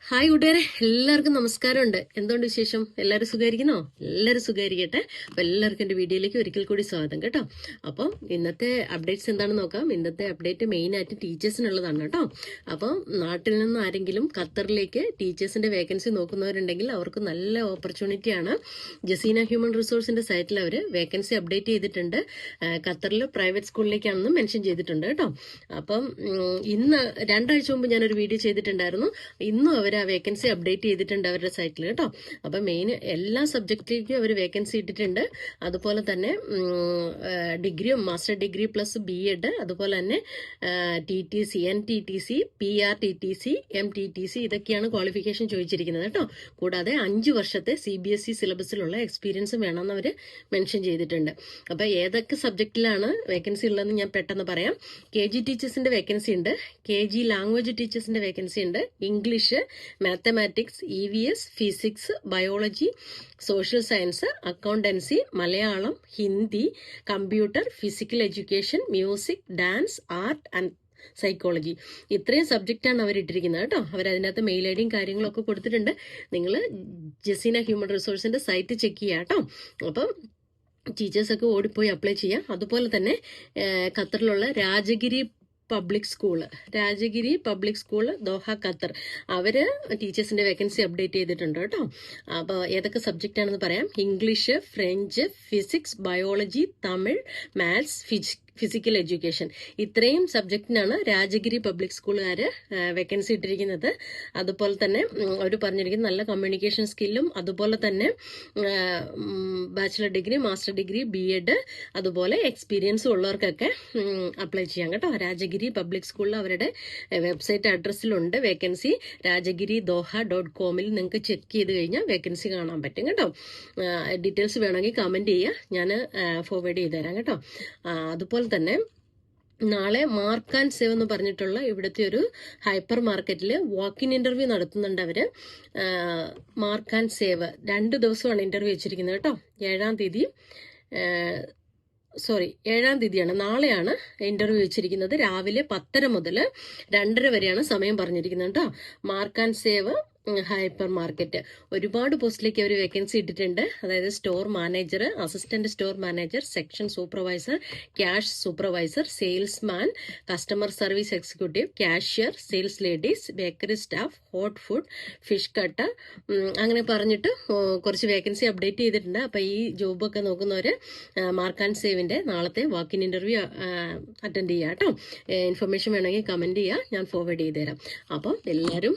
Hi കൂട്ടുകാരെ, എല്ലാവർക്കും നമസ്കാരമുണ്ട്. എന്തുകൊണ്ട് വിശേഷം? എല്ലാവരും സുഖമായിരിക്കുന്നോ? എല്ലാവരും സുഖമായിരിക്കട്ടെ. അപ്പം എല്ലാവർക്കും എൻ്റെ വീഡിയോയിലേക്ക് ഒരിക്കൽ കൂടി സ്വാഗതം കേട്ടോ. അപ്പം ഇന്നത്തെ അപ്ഡേറ്റ്സ് എന്താണെന്ന് നോക്കാം. ഇന്നത്തെ അപ്ഡേറ്റ് മെയിനായിട്ട് ടീച്ചേഴ്സിനുള്ളതാണ് കേട്ടോ. അപ്പം നാട്ടിൽ നിന്ന് ആരെങ്കിലും ഖത്തറിലേക്ക് ടീച്ചേഴ്സിൻ്റെ വേക്കൻസി നോക്കുന്നവരുണ്ടെങ്കിൽ അവർക്ക് നല്ല ഓപ്പർച്യൂണിറ്റിയാണ്. ജസീന ഹ്യൂമൻ റിസോഴ്സിൻ്റെ സൈറ്റിൽ അവർ വേക്കൻസി അപ്ഡേറ്റ് ചെയ്തിട്ടുണ്ട്. ഖത്തറിൽ പ്രൈവറ്റ് സ്കൂളിലേക്കാണെന്ന് മെൻഷൻ ചെയ്തിട്ടുണ്ട് കേട്ടോ. അപ്പം ഇന്ന് 2 ആഴ്ച മുമ്പ് ഞാനൊരു വീഡിയോ ചെയ്തിട്ടുണ്ടായിരുന്നു. ഇന്നും അവർ ആ വേക്കൻസി അപ്ഡേറ്റ് ചെയ്തിട്ടുണ്ട് അവരുടെ സൈറ്റിൽ കേട്ടോ. അപ്പം മെയിൻ എല്ലാ സബ്ജക്റ്റിലേക്കും അവർ വേക്കൻസി ഇട്ടിട്ടുണ്ട്. അതുപോലെ തന്നെ ഡിഗ്രിയും മാസ്റ്റർ ഡിഗ്രി പ്ലസ് BEd, അതുപോലെ തന്നെ TTC, NTTC, PRTTC, MTTC ഇതൊക്കെയാണ് ക്വാളിഫിക്കേഷൻ ചോദിച്ചിരിക്കുന്നത് കേട്ടോ. കൂടാതെ 5 വർഷത്തെ CBSE സിലബസിലുള്ള എക്സ്പീരിയൻസും വേണമെന്ന് അവർ മെൻഷൻ ചെയ്തിട്ടുണ്ട്. അപ്പം ഏതൊക്കെ സബ്ജക്റ്റിലാണ് വേക്കൻസി ഉള്ളതെന്ന് ഞാൻ പെട്ടെന്ന് പറയാം. KG ടീച്ചേഴ്സിന്റെ വേക്കൻസി ഉണ്ട്, KG ലാംഗ്വേജ് ടീച്ചേഴ്സിന്റെ വേക്കൻസി ഉണ്ട്, English, mathematics, EVS, physics, biology, social science, accountancy, Malayalam, Hindi, computer, physical education, music, dance, art and psychology. ഇത്രയും സബ്ജക്റ്റാണ് അവർ ഇട്ടിരിക്കുന്നത് കേട്ടോ. അവരതിനകത്ത് മെയിൽ ഐഡിയും കാര്യങ്ങളൊക്കെ കൊടുത്തിട്ടുണ്ട്. നിങ്ങൾ ജസീന ഹ്യൂമൻ റിസോഴ്സിന്റെ സൈറ്റ് ചെക്ക് ചെയ്യാം കേട്ടോ. അപ്പം ടീച്ചേഴ്സൊക്കെ ഓടിപ്പോയി അപ്ലൈ ചെയ്യാം. അതുപോലെ തന്നെ ഖത്തറിലുള്ള Rajagiri public school Doha Qatar, അവര് ടീച്ചേഴ്സിന്റെ വേക്കൻസി അപ്ഡേറ്റ് ചെയ്തിട്ടുണ്ട് കേട്ടോ. അപ്പോൾ ഏതൊക്കെ സബ്ജക്റ്റ് ആണെന്ന് പറയാം. English, French, physics, biology, Tamil, maths, physical education, ഇത്രയും സബ്ജക്റ്റിനാണ് രാജഗിരി പബ്ലിക് സ്കൂളുകാർ വേക്കൻസി ഇട്ടിരിക്കുന്നത്. അതുപോലെ തന്നെ അവർ പറഞ്ഞിരിക്കുന്നത് നല്ല കമ്മ്യൂണിക്കേഷൻ സ്കില്ലും അതുപോലെ തന്നെ bachelor degree, master degree, BEd അതുപോലെ എക്സ്പീരിയൻസും ഉള്ളവർക്കൊക്കെ അപ്ലൈ ചെയ്യാം കേട്ടോ. രാജഗിരി പബ്ലിക് സ്കൂളിൽ അവരുടെ വെബ്സൈറ്റ് അഡ്രസ്സിലുണ്ട് വേക്കൻസി. rajagiri.doha.com നിങ്ങൾക്ക് ചെക്ക് ചെയ്ത് കഴിഞ്ഞാൽ വേക്കൻസി കാണാൻ പറ്റും കേട്ടോ. ഡീറ്റെയിൽസ് വേണമെങ്കിൽ കമൻറ്റ് ചെയ്യുക, ഞാൻ ഫോർവേഡ് ചെയ്ത് തരാം കേട്ടോ. അതുപോലെ തന്നെ നാളെ മാർക്ക് ആൻഡ് സേവ് എന്ന് പറഞ്ഞിട്ടുള്ള ഇവിടുത്തെ ഒരു ഹൈപ്പർ മാർക്കറ്റിൽ വാക്കിൻ ഇന്റർവ്യൂ നടത്തുന്നുണ്ട് അവര്. മാർക്ക് ആൻഡ് സേവ് 2 ദിവസമാണ് ഇന്റർവ്യൂ വെച്ചിരിക്കുന്നത് കേട്ടോ. 7-ാം തീയതിയാണ്, നാളെയാണ് ഇന്റർവ്യൂ വെച്ചിരിക്കുന്നത്. രാവിലെ 10:30 മുതൽ 2:30 വരെയാണ് സമയം പറഞ്ഞിരിക്കുന്നത് കേട്ടോ. Mark and save hyper market ഒരുപാട് പോസ്റ്റിലേക്ക് അവർ വേക്കൻസി ഇട്ടിട്ടുണ്ട്. അതായത് store manager, assistant store manager, section supervisor, cash supervisor, salesman, customer service executive, cashier, sales ladies, bakery staff, hot food, fish cut, അങ്ങനെ പറഞ്ഞിട്ട് കുറച്ച് വേക്കൻസി അപ്ഡേറ്റ് ചെയ്തിട്ടുണ്ട്. അപ്പം ഈ ജോബൊക്കെ നോക്കുന്നവർ മാർക്ക് ആൻഡ് സേവിന്റെ നാളത്തെ വാക്കിൻ ഇന്റർവ്യൂ അറ്റൻഡ് ചെയ്യുക കേട്ടോ. ഇൻഫർമേഷൻ വേണമെങ്കിൽ കമന്റ് ചെയ്യുക, ഞാൻ ഫോർവേഡ് ചെയ്ത് തരാം. അപ്പം എല്ലാവരും